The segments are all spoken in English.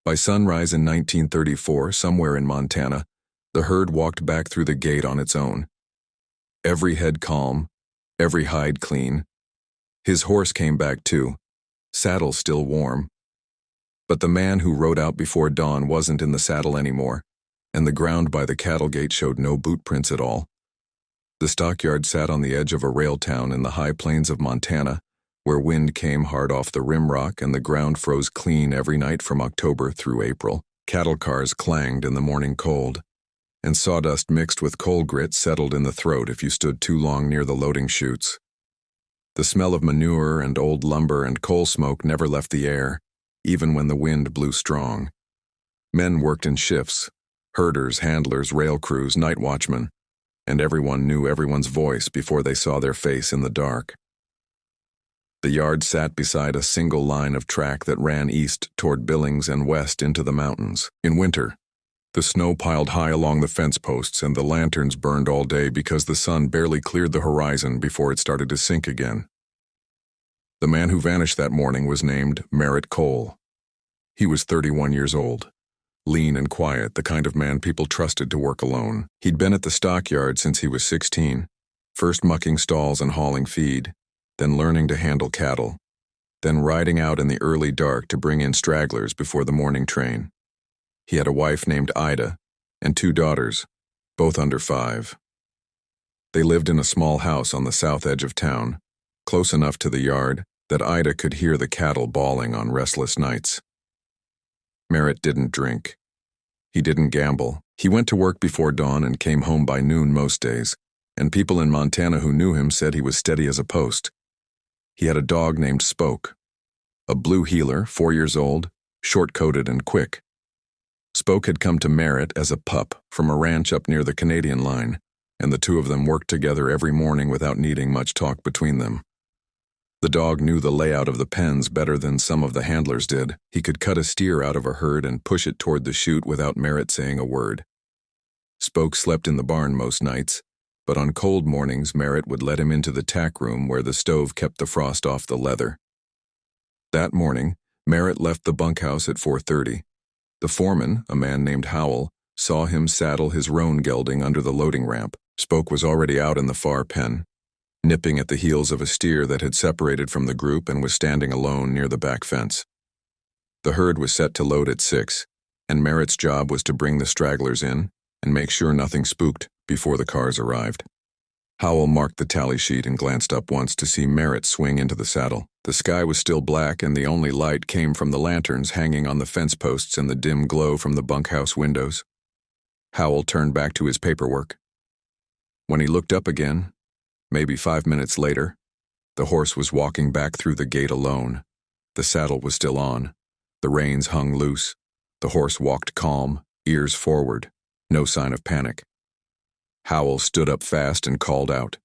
By sunrise in 1934, somewhere in Montana, the herd walked back through the gate on its own. Every head calm, every hide clean. His horse came back too, saddle still warm. But the man who rode out before dawn wasn't in the saddle anymore, and the ground by the cattle gate showed no boot prints at all. The stockyard sat on the edge of a rail town in the high plains of Montana, where wind came hard off the rim rock and the ground froze clean every night from October through April. Cattle cars clanged in the morning cold, and sawdust mixed with coal grit settled in the throat if you stood too long near the loading chutes. The smell of manure and old lumber and coal smoke never left the air, even when the wind blew strong. Men worked in shifts, herders, handlers, rail crews, night watchmen, and everyone knew everyone's voice before they saw their face in the dark. The yard sat beside a single line of track that ran east toward Billings and west into the mountains. In winter, the snow piled high along the fence posts and the lanterns burned all day because the sun barely cleared the horizon before it started to sink again. The man who vanished that morning was named Merritt Cole. He was 31 years old, lean and quiet, the kind of man people trusted to work alone. He'd been at the stockyard since he was 16, first mucking stalls and hauling feed, then learning to handle cattle, then riding out in the early dark to bring in stragglers before the morning train. He had a wife named Ida and 2 daughters, both under 5. They lived in a small house on the south edge of town, close enough to the yard that Ida could hear the cattle bawling on restless nights. Merritt didn't drink. He didn't gamble. He went to work before dawn and came home by noon most days, and people in Montana who knew him said he was steady as a post. He had a dog named Spoke, a blue heeler, 4 years old, short-coated and quick. Spoke had come to Merritt as a pup from a ranch up near the Canadian line, and the two of them worked together every morning without needing much talk between them. The dog knew the layout of the pens better than some of the handlers did. He could cut a steer out of a herd and push it toward the chute without Merritt saying a word. Spoke slept in the barn most nights, but on cold mornings Merritt would let him into the tack room where the stove kept the frost off the leather. That morning, Merritt left the bunkhouse at 4:30. The foreman, a man named Howell, saw him saddle his roan gelding under the loading ramp. Spoke was already out in the far pen, nipping at the heels of a steer that had separated from the group and was standing alone near the back fence. The herd was set to load at 6, and Merritt's job was to bring the stragglers in and make sure nothing spooked before the cars arrived. Howell marked the tally sheet and glanced up once to see Merritt swing into the saddle. The sky was still black and the only light came from the lanterns hanging on the fence posts and the dim glow from the bunkhouse windows. Howell turned back to his paperwork. When he looked up again, maybe 5 minutes later, the horse was walking back through the gate alone. The saddle was still on. The reins hung loose. The horse walked calm, ears forward, no sign of panic. Howell stood up fast and called out.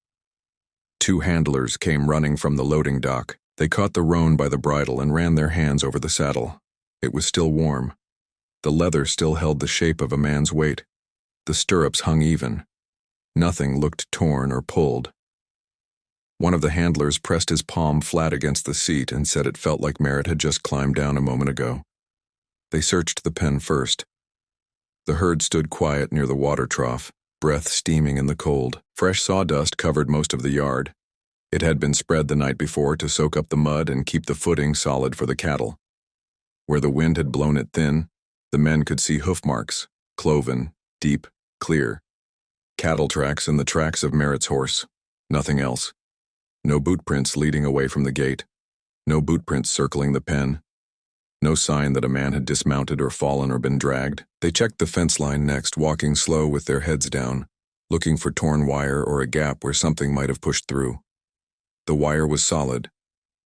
2 handlers came running from the loading dock. They caught the roan by the bridle and ran their hands over the saddle. It was still warm. The leather still held the shape of a man's weight. The stirrups hung even. Nothing looked torn or pulled. One of the handlers pressed his palm flat against the seat and said it felt like Merritt had just climbed down a moment ago. They searched the pen first. The herd stood quiet near the water trough, breath steaming in the cold. Fresh sawdust covered most of the yard. It had been spread the night before to soak up the mud and keep the footing solid for the cattle. Where the wind had blown it thin, the men could see hoof marks, cloven, deep, clear. Cattle tracks and the tracks of Merritt's horse. Nothing else. No boot prints leading away from the gate. No boot prints circling the pen. No sign that a man had dismounted or fallen or been dragged. They checked the fence line next, walking slow with their heads down, looking for torn wire or a gap where something might have pushed through. The wire was solid.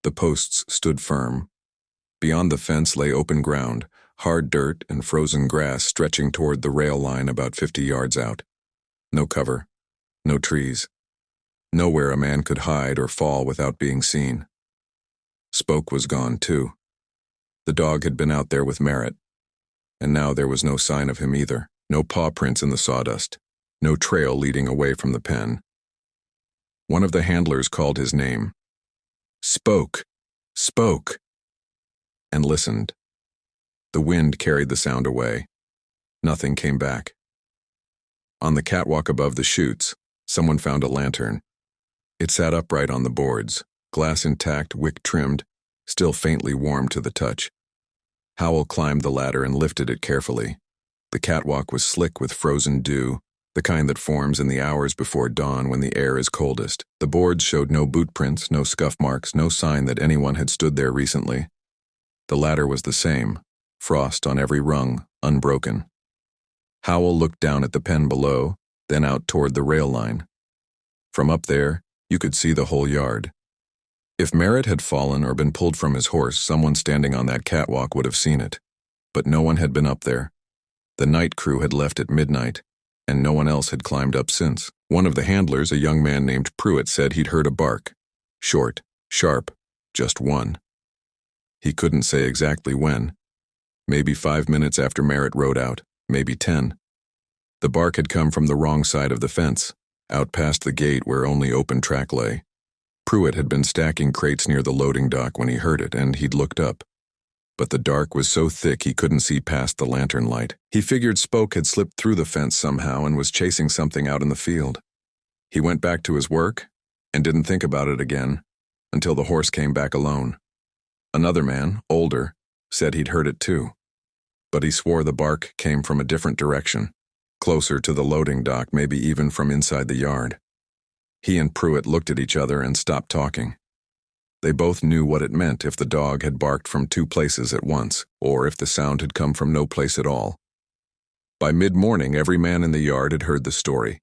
The posts stood firm. Beyond the fence lay open ground, hard dirt and frozen grass stretching toward the rail line about 50 yards out. No cover. No trees. Nowhere a man could hide or fall without being seen. Spoke was gone, too. The dog had been out there with Merritt, and now there was no sign of him either. No paw prints in the sawdust. No trail leading away from the pen. One of the handlers called his name. Spoke! Spoke! And listened. The wind carried the sound away. Nothing came back. On the catwalk above the chutes, someone found a lantern. It sat upright on the boards, glass intact, wick trimmed, still faintly warm to the touch. Howell climbed the ladder and lifted it carefully. The catwalk was slick with frozen dew, the kind that forms in the hours before dawn when the air is coldest. The boards showed no boot prints, no scuff marks, no sign that anyone had stood there recently. The ladder was the same, frost on every rung, unbroken. Howell looked down at the pen below, then out toward the rail line. From up there, you could see the whole yard. If Merritt had fallen or been pulled from his horse, someone standing on that catwalk would have seen it. But no one had been up there. The night crew had left at midnight, and no one else had climbed up since. One of the handlers, a young man named Pruitt, said he'd heard a bark. Short, sharp, just one. He couldn't say exactly when. Maybe 5 minutes after Merritt rode out, maybe 10. The bark had come from the wrong side of the fence, out past the gate where only open track lay. Pruitt had been stacking crates near the loading dock when he heard it, and he'd looked up. But the dark was so thick he couldn't see past the lantern light. He figured Spoke had slipped through the fence somehow and was chasing something out in the field. He went back to his work and didn't think about it again until the horse came back alone. Another man, older, said he'd heard it too. But he swore the bark came from a different direction, closer to the loading dock, maybe even from inside the yard. He and Pruitt looked at each other and stopped talking. They both knew what it meant if the dog had barked from 2 places at once, or if the sound had come from no place at all. By mid-morning, every man in the yard had heard the story.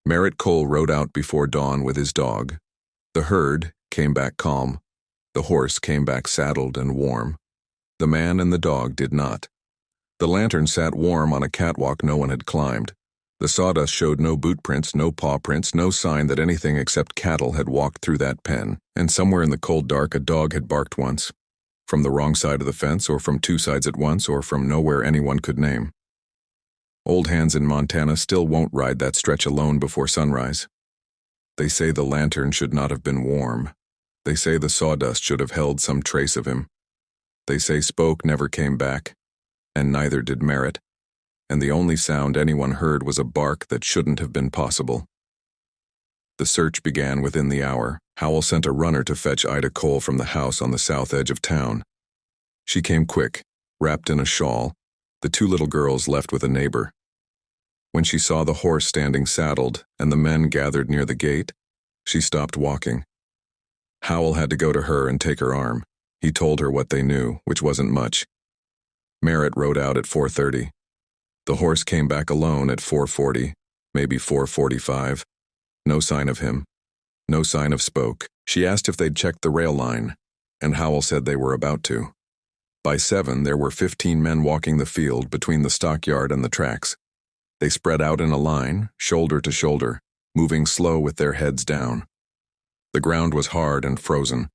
Merritt Cole rode out before dawn with his dog. The herd came back calm. The horse came back saddled and warm. The man and the dog did not. The lantern sat warm on a catwalk no one had climbed. The sawdust showed no boot prints, no paw prints, no sign that anything except cattle had walked through that pen, and somewhere in the cold dark a dog had barked once. From the wrong side of the fence, or from 2 sides at once, or from nowhere anyone could name. Old hands in Montana still won't ride that stretch alone before sunrise. They say the lantern should not have been warm. They say the sawdust should have held some trace of him. They say Spoke never came back, and neither did Merritt, and the only sound anyone heard was a bark that shouldn't have been possible. The search began within the hour. Howell sent a runner to fetch Ida Cole from the house on the south edge of town. She came quick, wrapped in a shawl, the 2 little girls left with a neighbor. When she saw the horse standing saddled and the men gathered near the gate, she stopped walking. Howell had to go to her and take her arm. He told her what they knew, which wasn't much. Merritt rode out at 4:30. The horse came back alone at 4:40, maybe 4:45. No sign of him. No sign of Spoke. She asked if they'd checked the rail line, and Howell said they were about to. By 7, there were 15 men walking the field between the stockyard and the tracks. They spread out in a line, shoulder to shoulder, moving slow with their heads down. The ground was hard and frozen,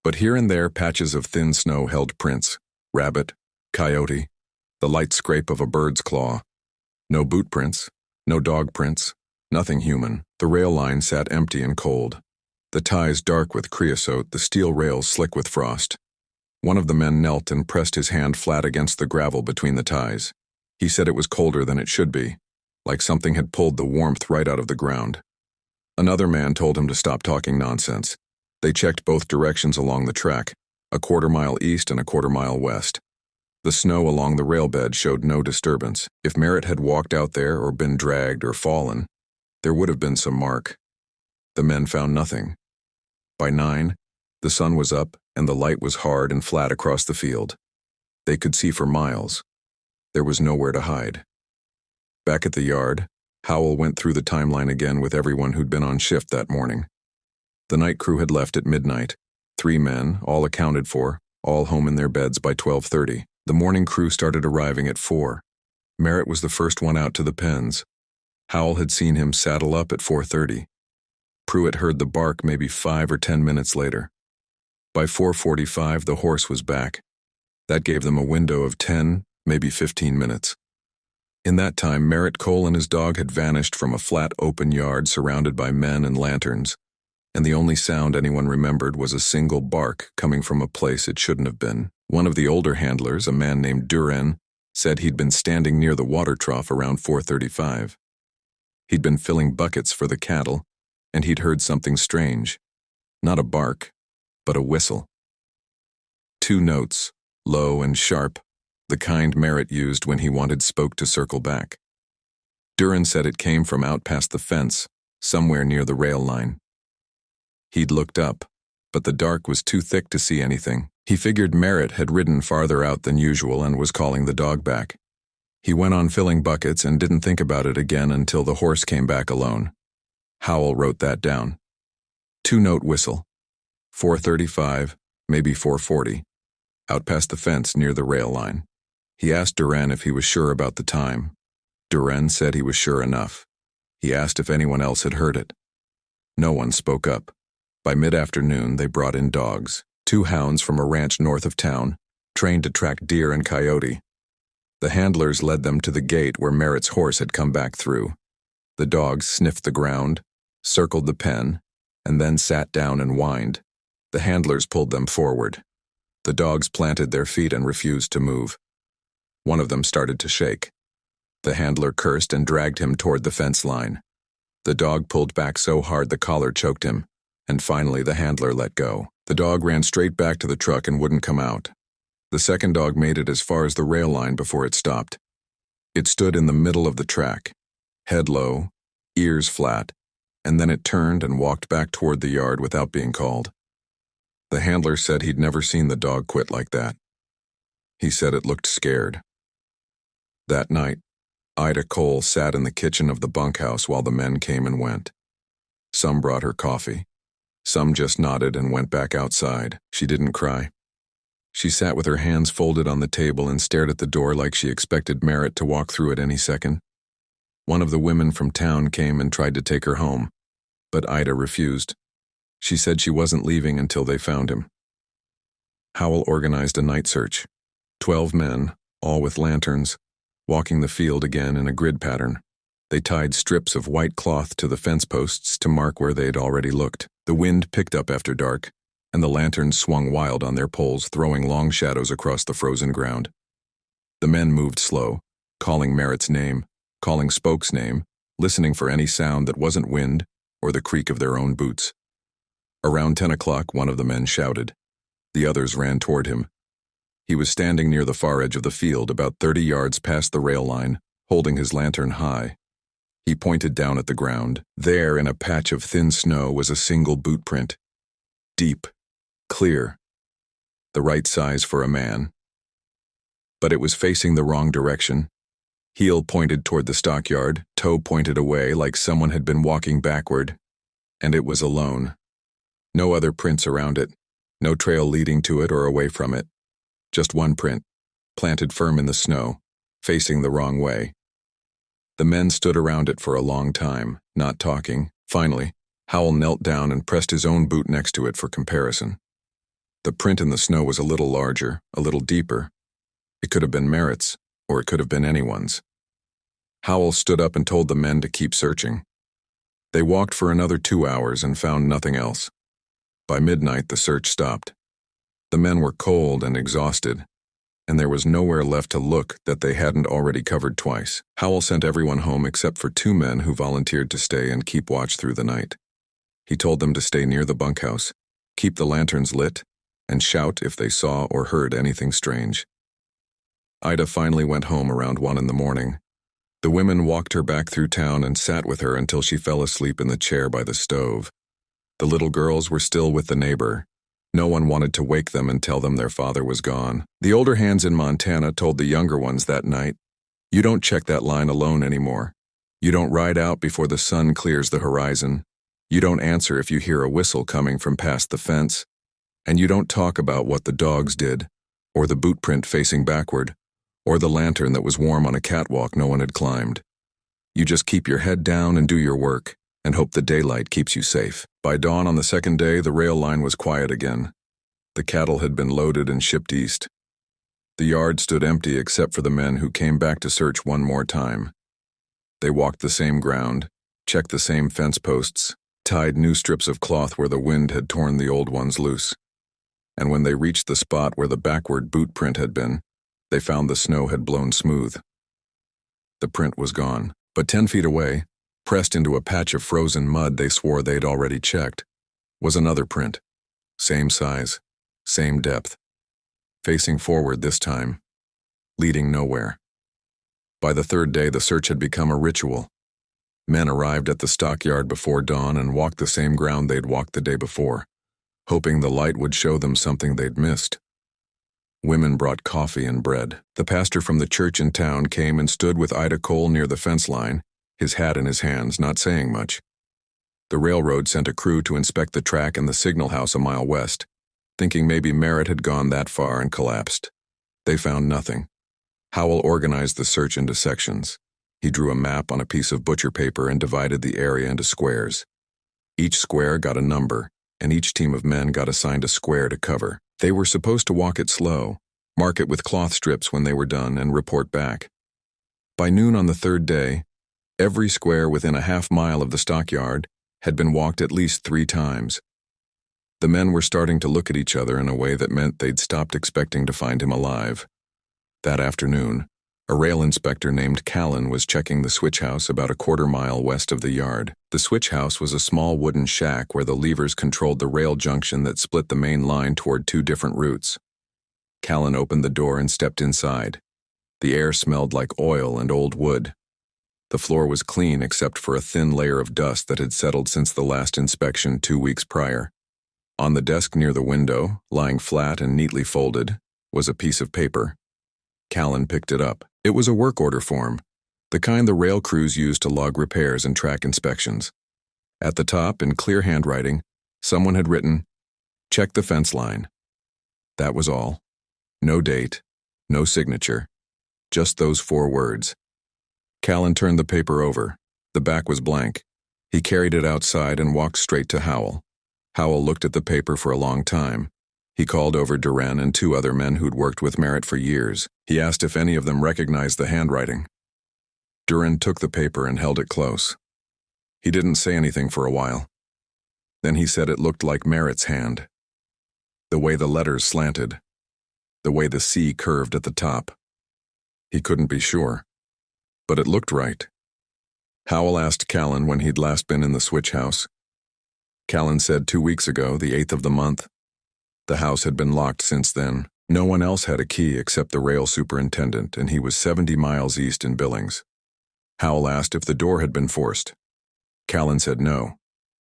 but here and there patches of thin snow held prints: rabbit, coyote, the light scrape of a bird's claw. No boot prints, no dog prints, nothing human. The rail line sat empty and cold. The ties dark with creosote, the steel rails slick with frost. One of the men knelt and pressed his hand flat against the gravel between the ties. He said it was colder than it should be, like something had pulled the warmth right out of the ground. Another man told him to stop talking nonsense. They checked both directions along the track, a 1/4 mile east and a 1/4 mile west. The snow along the rail bed showed no disturbance. If Merritt had walked out there or been dragged or fallen, there would have been some mark. The men found nothing. By 9, the sun was up and the light was hard and flat across the field. They could see for miles. There was nowhere to hide. Back at the yard, Howell went through the timeline again with everyone who'd been on shift that morning. The night crew had left at midnight. 3 men, all accounted for, all home in their beds by 12:30. The morning crew started arriving at 4. Merritt was the first one out to the pens. Howell had seen him saddle up at 4:30. Pruitt heard the bark maybe 5 or 10 minutes later. By 4:45, the horse was back. That gave them a window of 10, maybe 15 minutes. In that time, Merritt Cole and his dog had vanished from a flat open yard surrounded by men and lanterns, and the only sound anyone remembered was a single bark coming from a place it shouldn't have been. One of the older handlers, a man named Duran, said he'd been standing near the water trough around 4:35. He'd been filling buckets for the cattle, and he'd heard something strange. Not a bark, but a whistle. 2 notes, low and sharp, the kind Merritt used when he wanted Spoke to circle back. Duran said it came from out past the fence, somewhere near the rail line. He'd looked up, but the dark was too thick to see anything. He figured Merritt had ridden farther out than usual and was calling the dog back. He went on filling buckets and didn't think about it again until the horse came back alone. Howell wrote that down. 2-note whistle. 4:35, maybe 4:40. Out past the fence near the rail line. He asked Duran if he was sure about the time. Duran said he was sure enough. He asked if anyone else had heard it. No one spoke up. By mid-afternoon, they brought in dogs, 2 hounds from a ranch north of town, trained to track deer and coyote. The handlers led them to the gate where Merritt's horse had come back through. The dogs sniffed the ground, circled the pen, and then sat down and whined. The handlers pulled them forward. The dogs planted their feet and refused to move. One of them started to shake. The handler cursed and dragged him toward the fence line. The dog pulled back so hard the collar choked him, and finally the handler let go. The dog ran straight back to the truck and wouldn't come out. The second dog made it as far as the rail line before it stopped. It stood in the middle of the track, head low, ears flat, and then it turned and walked back toward the yard without being called. The handler said he'd never seen the dog quit like that. He said it looked scared. That night, Ida Cole sat in the kitchen of the bunkhouse while the men came and went. Some brought her coffee. Some just nodded and went back outside. She didn't cry. She sat with her hands folded on the table and stared at the door like she expected Merritt to walk through it any second. One of the women from town came and tried to take her home, but Ida refused. She said she wasn't leaving until they found him. Howell organized a night search. 12 men, all with lanterns, walking the field again in a grid pattern. They tied strips of white cloth to the fence posts to mark where they'd already looked. The wind picked up after dark, and the lanterns swung wild on their poles, throwing long shadows across the frozen ground. The men moved slow, calling Merritt's name, calling Spoke's name, listening for any sound that wasn't wind or the creak of their own boots. Around 10 o'clock, one of the men shouted. The others ran toward him. He was standing near the far edge of the field, about 30 yards past the rail line, holding his lantern high. He pointed down at the ground. There, in a patch of thin snow, was a single boot print. Deep, clear, the right size for a man. But it was facing the wrong direction. Heel pointed toward the stockyard, toe pointed away like someone had been walking backward, and it was alone. No other prints around it, no trail leading to it or away from it. Just one print, planted firm in the snow, facing the wrong way. The men stood around it for a long time, not talking. Finally, Howell knelt down and pressed his own boot next to it for comparison. The print in the snow was a little larger, a little deeper. It could have been Merritt's, or it could have been anyone's. Howell stood up and told the men to keep searching. They walked for another 2 hours and found nothing else. By midnight, the search stopped. The men were cold and exhausted, and there was nowhere left to look that they hadn't already covered twice. Howell sent everyone home except for 2 men who volunteered to stay and keep watch through the night. He told them to stay near the bunkhouse, keep the lanterns lit, and shout if they saw or heard anything strange. Ida finally went home around 1 in the morning. The women walked her back through town and sat with her until she fell asleep in the chair by the stove. The little girls were still with the neighbor. No one wanted to wake them and tell them their father was gone. The older hands in Montana told the younger ones that night, "You don't check that line alone anymore. You don't ride out before the sun clears the horizon. You don't answer if you hear a whistle coming from past the fence. And you don't talk about what the dogs did, or the boot print facing backward, or the lantern that was warm on a catwalk no one had climbed. You just keep your head down and do your work, and hope the daylight keeps you safe." By dawn on the second day, the rail line was quiet again. The cattle had been loaded and shipped east. The yard stood empty except for the men who came back to search one more time. They walked the same ground, checked the same fence posts, tied new strips of cloth where the wind had torn the old ones loose. and when they reached the spot where the backward boot print had been, they found the snow had blown smooth. The print was gone, but 10 feet away, pressed into a patch of frozen mud they swore they'd already checked, was another print. Same size, same depth. Facing forward this time, leading nowhere. By the third day, the search had become a ritual. Men arrived at the stockyard before dawn and walked the same ground they'd walked the day before, hoping the light would show them something they'd missed. Women brought coffee and bread. The pastor from the church in town came and stood with Ida Cole near the fence line, his hat in his hands, not saying much. The railroad sent a crew to inspect the track and the signal house a mile west, thinking maybe Merritt had gone that far and collapsed. They found nothing. Howell organized the search into sections. He drew a map on a piece of butcher paper and divided the area into squares. Each square got a number, and each team of men got assigned a square to cover. They were supposed to walk it slow, mark it with cloth strips when they were done, and report back. By noon on the third day, every square within a half-mile of the stockyard had been walked at least 3 times. The men were starting to look at each other in a way that meant they'd stopped expecting to find him alive. That afternoon, a rail inspector named Callan was checking the switch house about a quarter-mile west of the yard. The switch house was a small wooden shack where the levers controlled the rail junction that split the main line toward 2 different routes. Callan opened the door and stepped inside. The air smelled like oil and old wood. The floor was clean except for a thin layer of dust that had settled since the last inspection 2 weeks prior. On the desk near the window, lying flat and neatly folded, was a piece of paper. Callan picked it up. It was a work order form, the kind the rail crews use to log repairs and track inspections. At the top, in clear handwriting, someone had written, "Check the fence line." That was all. No date, no signature, just those 4 words. Callan turned the paper over. The back was blank. He carried it outside and walked straight to Howell. Howell looked at the paper for a long time. He called over Duran and 2 other men who'd worked with Merritt for years. He asked if any of them recognized the handwriting. Duran took the paper and held it close. He didn't say anything for a while. Then he said it looked like Merritt's hand. The way the letters slanted. The way the C curved at the top. He couldn't be sure. But it looked right. Howell asked Callan when he'd last been in the switch house. Callan said 2 weeks ago, the 8th of the month. The house had been locked since then. No one else had a key except the rail superintendent, and he was 70 miles east in Billings. Howell asked if the door had been forced. Callan said no.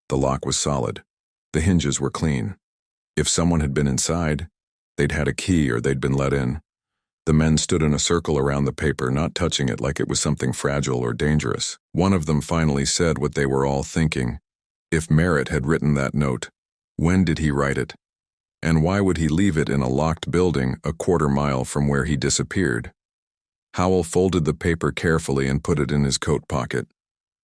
The lock was solid. The hinges were clean. If someone had been inside, they'd had a key or they'd been let in. The men stood in a circle around the paper, not touching it like it was something fragile or dangerous. One of them finally said what they were all thinking. If Merritt had written that note, when did he write it? And why would he leave it in a locked building a quarter-mile from where he disappeared? Howell folded the paper carefully and put it in his coat pocket.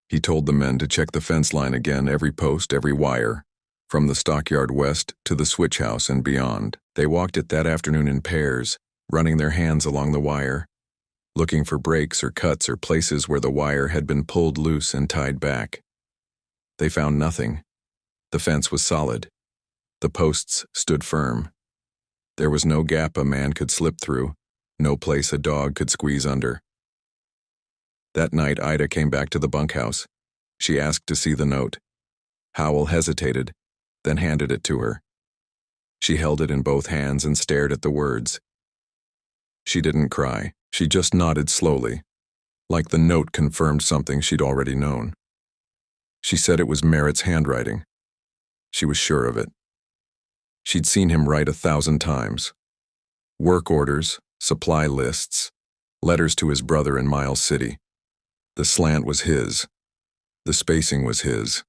He told the men to check the fence line again, every post, every wire, from the stockyard west to the switch house and beyond. They walked it that afternoon in pairs, running their hands along the wire, looking for breaks or cuts or places where the wire had been pulled loose and tied back. They found nothing. The fence was solid. The posts stood firm. There was no gap a man could slip through, no place a dog could squeeze under. That night, Ida came back to the bunkhouse. She asked to see the note. Howell hesitated, then handed it to her. She held it in both hands and stared at the words. She didn't cry. She just nodded slowly, like the note confirmed something she'd already known. She said it was Merritt's handwriting. She was sure of it. She'd seen him write 1,000 times. Work orders, supply lists, letters to his brother in Miles City. The slant was his. The spacing was his.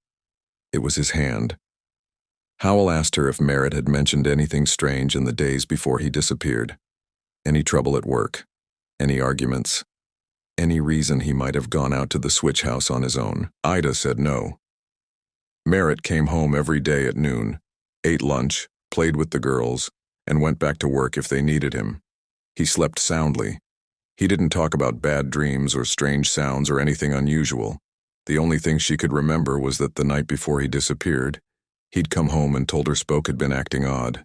It was his hand. Howell asked her if Merritt had mentioned anything strange in the days before he disappeared. Any trouble at work? Any arguments? Any reason he might have gone out to the switch house on his own? Ida said no. Merritt came home every day at noon, ate lunch, played with the girls, and went back to work if they needed him. He slept soundly. He didn't talk about bad dreams or strange sounds or anything unusual. The only thing she could remember was that the night before he disappeared, he'd come home and told her Spoke had been acting odd.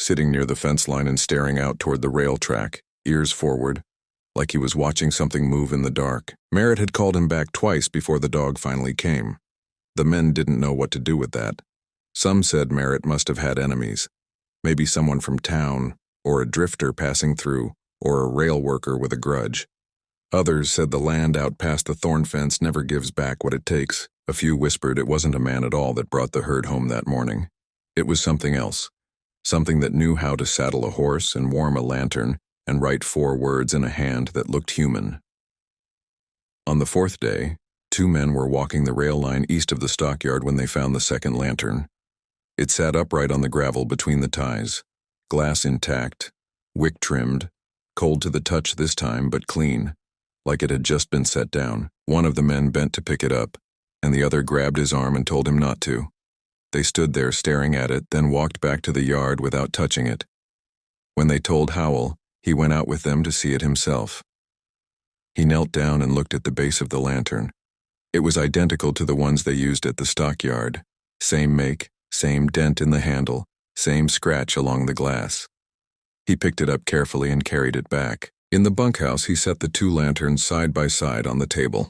sitting near the fence line and staring out toward the rail track, ears forward, like he was watching something move in the dark. Merritt had called him back twice before the dog finally came. The men didn't know what to do with that. Some said Merritt must have had enemies, maybe someone from town, or a drifter passing through, or a rail worker with a grudge. Others said the land out past the thorn fence never gives back what it takes. A few whispered it wasn't a man at all that brought the herd home that morning. It was something else, something that knew how to saddle a horse and warm a lantern and write 4 words in a hand that looked human. On the 4th day, 2 men were walking the rail line east of the stockyard when they found the second lantern. It sat upright on the gravel between the ties, glass intact, wick trimmed, cold to the touch this time but clean, like it had just been set down. One of the men bent to pick it up, and the other grabbed his arm and told him not to. They stood there staring at it, then walked back to the yard without touching it. When they told Howell, he went out with them to see it himself. He knelt down and looked at the base of the lantern. It was identical to the ones they used at the stockyard. Same make, same dent in the handle, same scratch along the glass. He picked it up carefully and carried it back. In the bunkhouse, he set the 2 lanterns side by side on the table.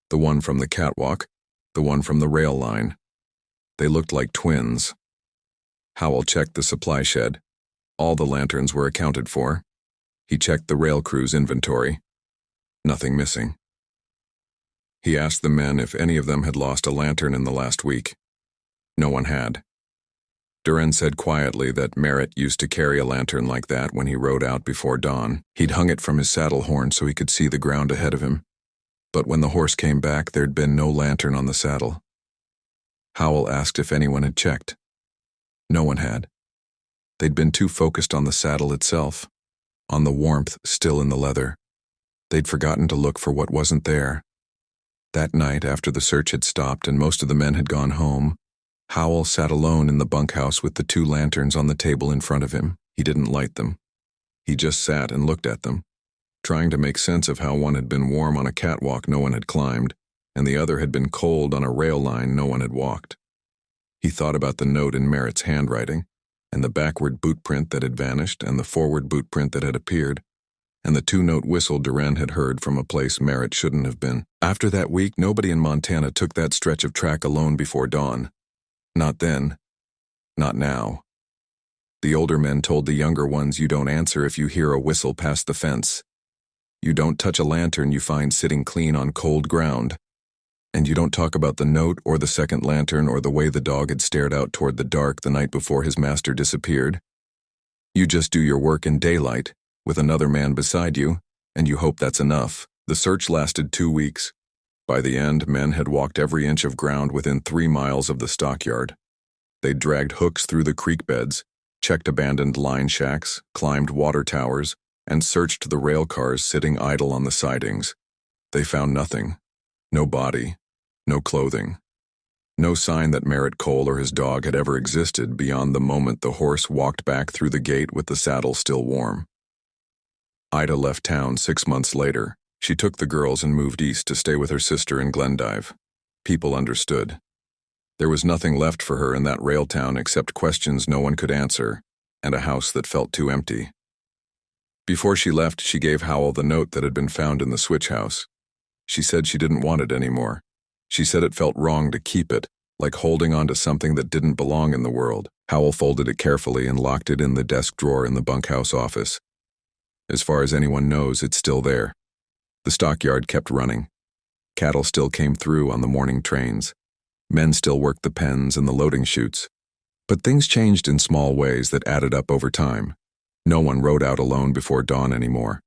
The one from the catwalk, the one from the rail line. They looked like twins. Howell checked the supply shed. All the lanterns were accounted for. He checked the rail crew's inventory. Nothing missing. He asked the men if any of them had lost a lantern in the last week. No one had. Duran said quietly that Merritt used to carry a lantern like that when he rode out before dawn. He'd hung it from his saddle horn so he could see the ground ahead of him. But when the horse came back, there'd been no lantern on the saddle. Howell asked if anyone had checked. No one had. They'd been too focused on the saddle itself, on the warmth still in the leather. They'd forgotten to look for what wasn't there. That night, after the search had stopped and most of the men had gone home, Howell sat alone in the bunkhouse with the 2 lanterns on the table in front of him. He didn't light them. He just sat and looked at them, trying to make sense of how one had been warm on a catwalk no one had climbed, and the other had been cold on a rail line no one had walked. He thought about the note in Merritt's handwriting, and the backward boot print that had vanished and the forward boot print that had appeared, and the 2-note whistle Duran had heard from a place Merritt shouldn't have been. After that week, nobody in Montana took that stretch of track alone before dawn. Not then. Not now. The older men told the younger ones you don't answer if you hear a whistle past the fence. You don't touch a lantern you find sitting clean on cold ground. And you don't talk about the note or the second lantern or the way the dog had stared out toward the dark the night before his master disappeared. You just do your work in daylight, with another man beside you, and you hope that's enough. The search lasted 2 weeks. By the end, men had walked every inch of ground within 3 miles of the stockyard. They'd dragged hooks through the creek beds, checked abandoned line shacks, climbed water towers, and searched the rail cars sitting idle on the sidings. They found nothing. No body. No clothing. No sign that Merritt Cole or his dog had ever existed beyond the moment the horse walked back through the gate with the saddle still warm. Ida left town 6 months later. She took the girls and moved east to stay with her sister in Glendive. People understood. There was nothing left for her in that rail town except questions no one could answer, and a house that felt too empty. Before she left, she gave Howell the note that had been found in the switch house. She said she didn't want it anymore. She said it felt wrong to keep it, like holding on to something that didn't belong in the world. Howell folded it carefully and locked it in the desk drawer in the bunkhouse office. As far as anyone knows, it's still there. The stockyard kept running. Cattle still came through on the morning trains. Men still worked the pens and the loading chutes. But things changed in small ways that added up over time. No one rode out alone before dawn anymore.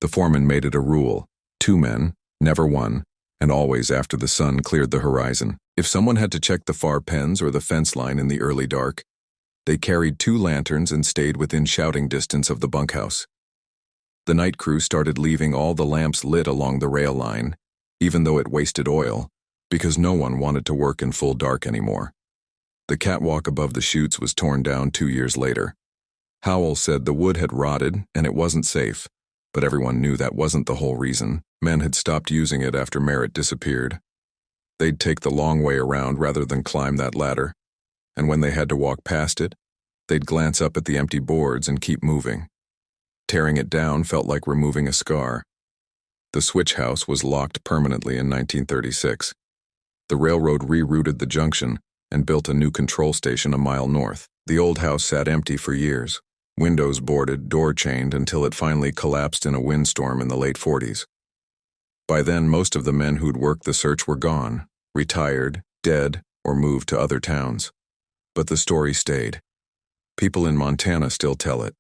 The foreman made it a rule: 2 men, never one, and always after the sun cleared the horizon. If someone had to check the far pens or the fence line in the early dark, they carried 2 lanterns and stayed within shouting distance of the bunkhouse. The night crew started leaving all the lamps lit along the rail line, even though it wasted oil, because no one wanted to work in full dark anymore. The catwalk above the chutes was torn down 2 years later. Howell said the wood had rotted and it wasn't safe, but everyone knew that wasn't the whole reason. Men had stopped using it after Merritt disappeared. They'd take the long way around rather than climb that ladder, and when they had to walk past it, They'd glance up at the empty boards and keep moving. Tearing it down felt like removing a scar. The switch house was locked permanently in 1936. The railroad rerouted the junction and built a new control station a mile north. The old house sat empty for years, windows boarded, door chained, until it finally collapsed in a windstorm in the late 40s. By then, most of the men who'd worked the search were gone, retired, dead, or moved to other towns. But the story stayed. People in Montana still tell it.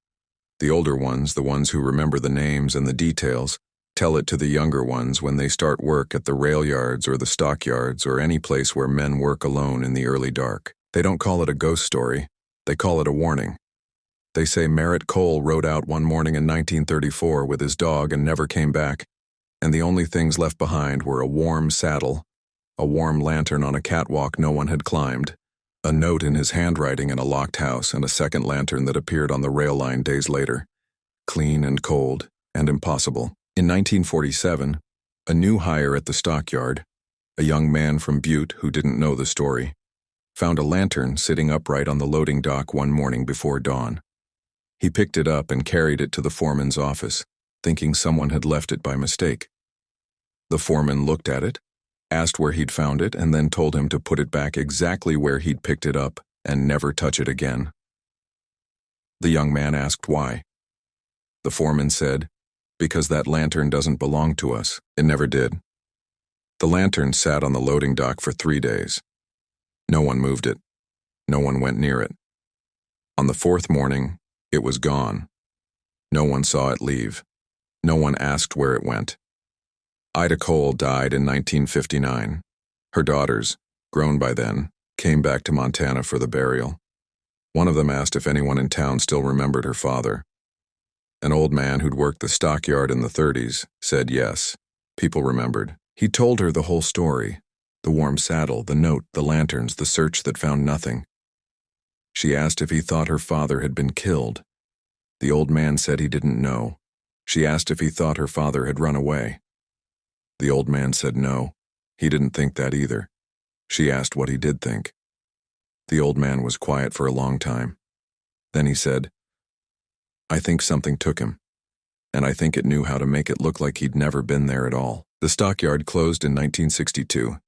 The older ones, the ones who remember the names and the details, tell it to the younger ones when they start work at the rail yards or the stockyards or any place where men work alone in the early dark. They don't call it a ghost story. They call it a warning. They say Merritt Cole rode out one morning in 1934 with his dog and never came back, and the only things left behind were a warm saddle, a warm lantern on a catwalk no one had climbed, a note in his handwriting in a locked house, and a second lantern that appeared on the rail line days later, clean and cold and impossible. In 1947, a new hire at the stockyard, a young man from Butte who didn't know the story, found a lantern sitting upright on the loading dock one morning before dawn. He picked it up and carried it to the foreman's office, thinking someone had left it by mistake. The foreman looked at it, asked where he'd found it, and then told him to put it back exactly where he'd picked it up and never touch it again. The young man asked why. The foreman said, "Because that lantern doesn't belong to us. It never did." The lantern sat on the loading dock for 3 days. No one moved it. No one went near it. On the 4th morning, it was gone. No one saw it leave. No one asked where it went. Ida Cole died in 1959. Her daughters, grown by then, came back to Montana for the burial. One of them asked if anyone in town still remembered her father. An old man who'd worked the stockyard in the 30s said yes. People remembered. He told her the whole story. The warm saddle, the note, the lanterns, the search that found nothing. She asked if he thought her father had been killed. The old man said he didn't know. She asked if he thought her father had run away. The old man said no. He didn't think that either. She asked what he did think. The old man was quiet for a long time. Then he said, "I think something took him, and I think it knew how to make it look like he'd never been there at all." The stockyard closed in 1962.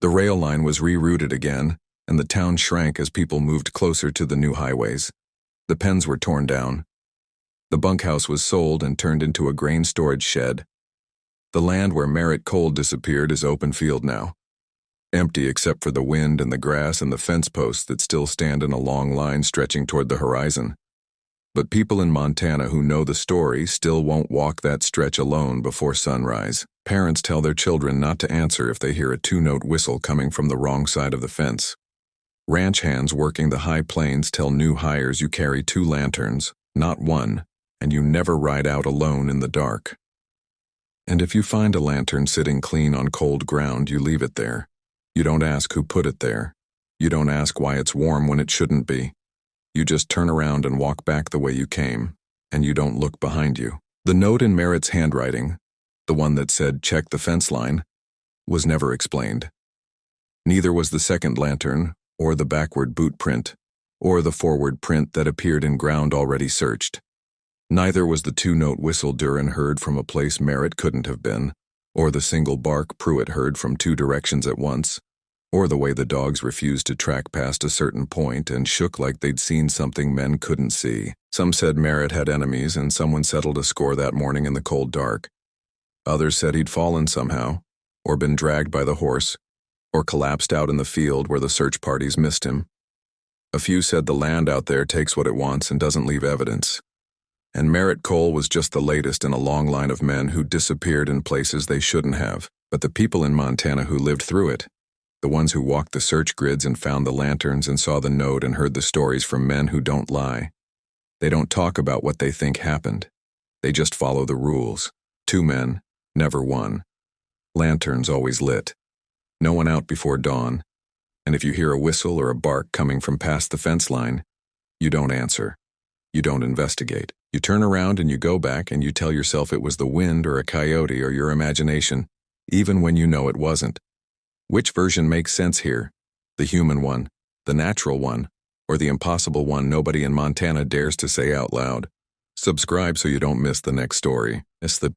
The rail line was rerouted again, and the town shrank as people moved closer to the new highways. The pens were torn down. The bunkhouse was sold and turned into a grain storage shed. The land where Merritt Cole disappeared is open field now, empty except for the wind and the grass and the fence posts that still stand in a long line stretching toward the horizon. But people in Montana who know the story still won't walk that stretch alone before sunrise. Parents tell their children not to answer if they hear a 2-note whistle coming from the wrong side of the fence. Ranch hands working the high plains tell new hires you carry 2 lanterns, not 1, and you never ride out alone in the dark. And if you find a lantern sitting clean on cold ground, you leave it there. You don't ask who put it there. You don't ask why it's warm when it shouldn't be. You just turn around and walk back the way you came, and you don't look behind you. The note in Merritt's handwriting, the one that said "check the fence line," was never explained. Neither was the second lantern, or the backward boot print, or the forward print that appeared in ground already searched. Neither was the 2-note whistle Duran heard from a place Merritt couldn't have been, or the single bark Pruitt heard from 2 directions at once, or the way the dogs refused to track past a certain point and shook like they'd seen something men couldn't see. Some said Merritt had enemies and someone settled a score that morning in the cold dark. Others said he'd fallen somehow, or been dragged by the horse, or collapsed out in the field where the search parties missed him. A few said the land out there takes what it wants and doesn't leave evidence. And Merritt Cole was just the latest in a long line of men who disappeared in places they shouldn't have. But the people in Montana who lived through it, the ones who walked the search grids and found the lanterns and saw the note and heard the stories from men who don't lie. They don't talk about what they think happened. They just follow the rules. 2 men, never 1. Lanterns always lit. No one out before dawn. And if you hear a whistle or a bark coming from past the fence line, you don't answer. You don't investigate. You turn around and you go back and you tell yourself it was the wind or a coyote or your imagination, even when you know it wasn't. Which version makes sense here? The human one, the natural one, or the impossible one nobody in Montana dares to say out loud. Subscribe so you don't miss the next story. It's the